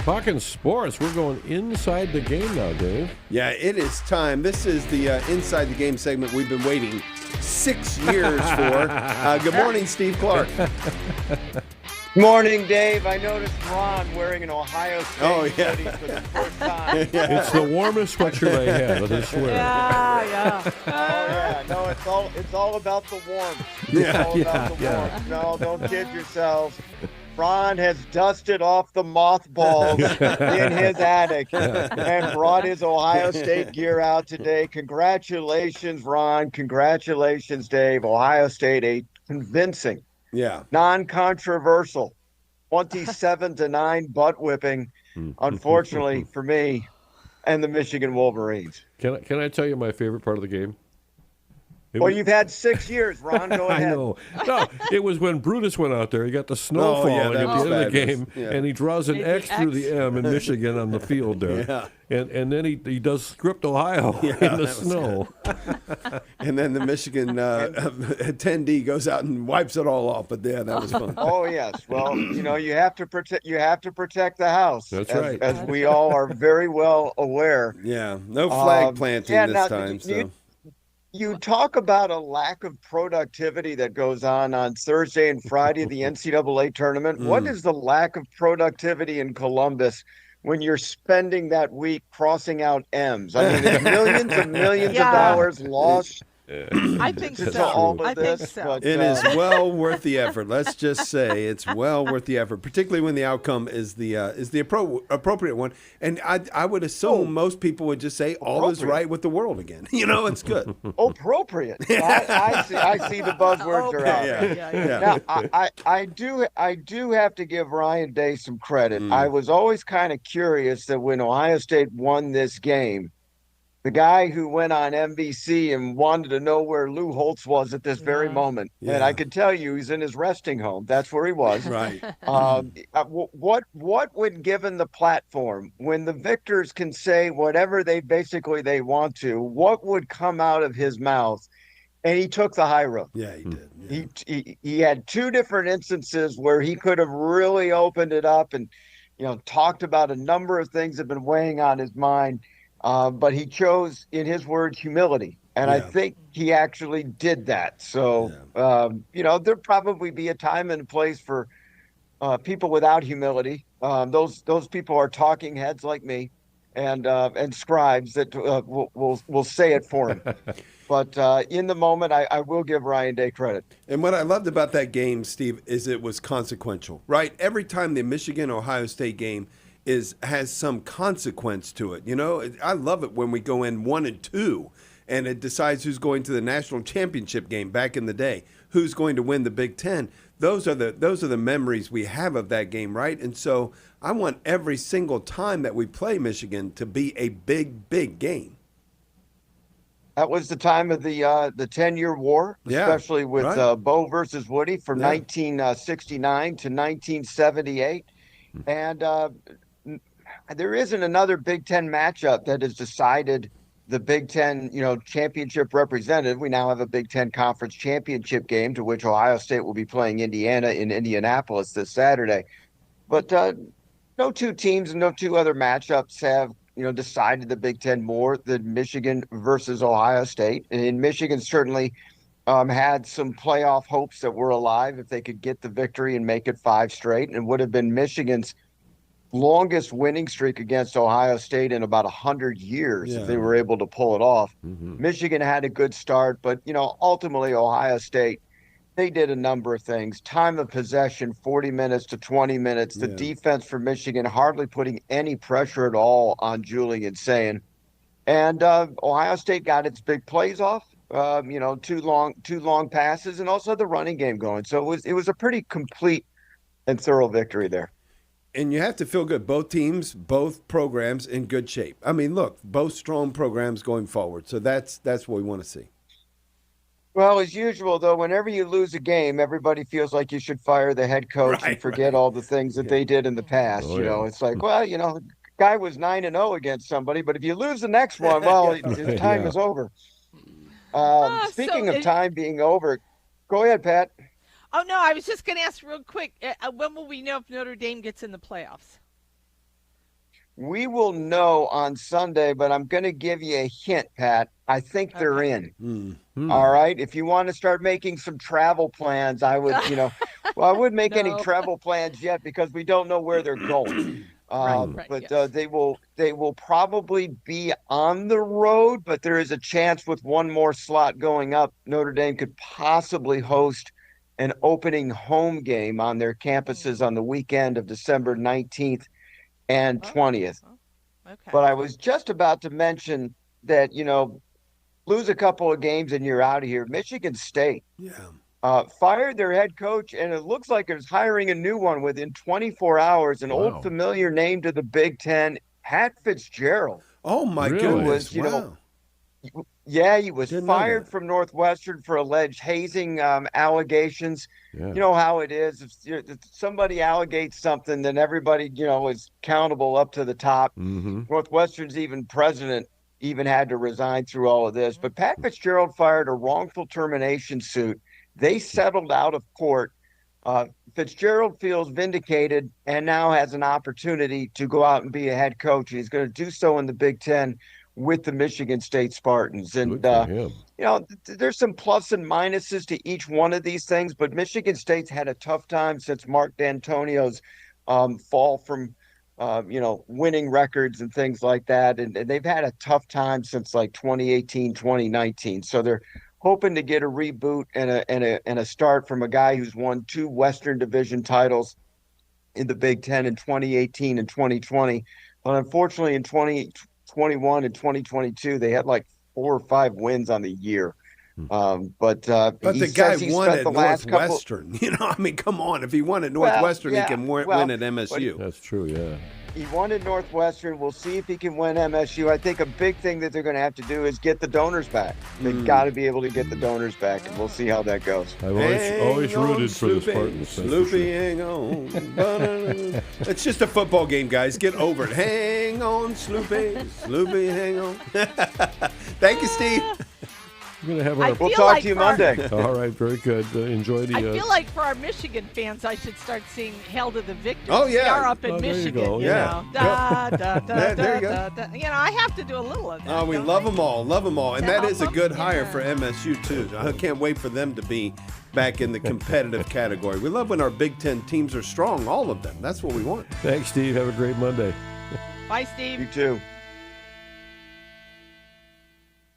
Talking sports, we're going inside the game now, Dave. Yeah, it is time. This is the Inside the Game segment we've been waiting 6 years for. Good morning, Steve Clark. Morning, Dave. I noticed Ron wearing an Ohio State hoodie for the first time. It's the warmest sweatshirt I have, I swear. Yeah. Oh, yeah. No, it's all about the warmth. Yeah. No, don't kid yourselves. Ron has dusted off the mothballs in his attic and brought his Ohio State gear out today. Congratulations, Ron. Congratulations, Dave. Ohio State, a convincing, non-controversial 27-9 butt whipping, unfortunately for me and the Michigan Wolverines. Can I tell you my favorite part of the game? You've had 6 years, Ron. Go ahead. I know. No, it was when Brutus went out there. He got the snow falling at the end of the game, and he draws an X through the M in Michigan on the field there. And then he does script Ohio in the snow. And then the Michigan attendee goes out and wipes it all off. But that was fun. Oh yes. Well, you have to protect the house. That's right. As we all are very well aware. Yeah. No flag planting this time. So. You talk about a lack of productivity that goes on Thursday and Friday of the NCAA tournament. What is the lack of productivity in Columbus when you're spending that week crossing out M's? I mean, there's millions and millions of dollars lost. I think so. But, it is well worth the effort. Let's just say it's well worth the effort, particularly when the outcome is the appropriate one. And I would assume most people would just say all is right with the world again. It's good. Appropriate. I see the buzzwords are out. Yeah. Now, I do have to give Ryan Day some credit. I was always kind of curious that when Ohio State won this game, the guy who went on NBC and wanted to know where Lou Holtz was at this very moment. Yeah. And I could tell you he's in his resting home. That's where he was. Right. What when given the platform, when the victors can say whatever they want to, what would come out of his mouth? And he took the high road. Yeah, he did. Yeah. He had two different instances where he could have really opened it up and, talked about a number of things that have been weighing on his mind. But he chose, in his words, humility. And I think he actually did that. So, there'll probably be a time and a place for people without humility. Those people are talking heads like me and scribes that will say it for him. But in the moment, I will give Ryan Day credit. And what I loved about that game, Steve, is it was consequential, right? Every time the Michigan-Ohio State game has some consequence to it. I love it when we go in 1-2 and it decides who's going to the national championship game back in the day, who's going to win the Big Ten. Those are the memories we have of that game, right? And so I want every single time that we play Michigan to be a big, big game. That was the time of the 10-year war, especially with Bo versus Woody from 1969 to 1978. And there isn't another Big Ten matchup that has decided the Big Ten, championship representative. We now have a Big Ten conference championship game to which Ohio State will be playing Indiana in Indianapolis this Saturday. But no two teams and no two other matchups have, decided the Big Ten more than Michigan versus Ohio State. And Michigan certainly had some playoff hopes that were alive if they could get the victory and make it 5 straight. And it would have been Michigan's longest winning streak against Ohio State in about 100 years if they were able to pull it off. Michigan had a good start, but ultimately Ohio State, they did a number of things. Time of possession, 40 minutes to 20 minutes. The defense for Michigan hardly putting any pressure at all on Julian Sayin. And Ohio State got its big plays off. Two long passes, and also the running game going. So it was a pretty complete and thorough victory there. And you have to feel good. Both teams, both programs in good shape. I mean, look, both strong programs going forward. So that's what we want to see. Well, as usual, though, whenever you lose a game, everybody feels like you should fire the head coach and forget all the things that they did in the past. It's like, the guy was 9-0 against somebody, but if you lose the next one, his time is over. Speaking of time being over, go ahead, Pat. Oh, no, I was just going to ask real quick, when will we know if Notre Dame gets in the playoffs? We will know on Sunday, but I'm going to give you a hint, Pat. I think they're in. Mm-hmm. All right. If you want to start making some travel plans, I would, well, I wouldn't make any No. travel plans yet because we don't know where they're going. Right, But yes. they will probably be on the road, but there is a chance with one more slot going up, Notre Dame could possibly host an opening home game on their campuses on the weekend of December 19th and 20th. Okay. But I was just about to mention that, lose a couple of games and you're out of here. Michigan State fired their head coach, and it looks like it's hiring a new one within 24 hours, an old familiar name to the Big Ten, Pat Fitzgerald. Oh, my goodness. He was fired from Northwestern for alleged hazing allegations. Yeah. You know how it is. If somebody allegates something, then everybody, is accountable up to the top. Mm-hmm. Northwestern's president had to resign through all of this. But Pat Fitzgerald fired a wrongful termination suit. They settled out of court. Fitzgerald feels vindicated and now has an opportunity to go out and be a head coach. And he's going to do so in the Big Ten with the Michigan State Spartans. And, there's some plus and minuses to each one of these things, but Michigan State's had a tough time since Mark D'Antonio's fall from, winning records and things like that. And they've had a tough time since like 2018, 2019. So they're hoping to get a reboot and a start from a guy who's won 2 Western Division titles in the Big Ten in 2018 and 2020. But unfortunately, in 2021 and 2022, they had like 4 or 5 wins on the year. But the guy won at Northwestern. Come on. If he won at Northwestern, he can win at MSU. That's true, yeah. He won at Northwestern. We'll see if he can win MSU. I think a big thing that they're going to have to do is get the donors back. They've got to be able to get the donors back, and we'll see how that goes. I've always rooted for the Spartans. Sloopy, hang on. It's just a football game, guys. Get over it. Hang on, Sloopy. Sloopy, hang on. Thank you, Steve. We're gonna have we'll talk to you Monday. All right, very good. Enjoy the. I feel like for our Michigan fans, I should start seeing "Hail to the Victors." Oh yeah, we are up in Michigan. You know, there you go. I have to do a little of that. Oh, we love them all, and that is a good hire for MSU too. I can't wait for them to be back in the competitive category. We love when our Big Ten teams are strong, all of them. That's what we want. Thanks, Steve. Have a great Monday. Bye, Steve. You too.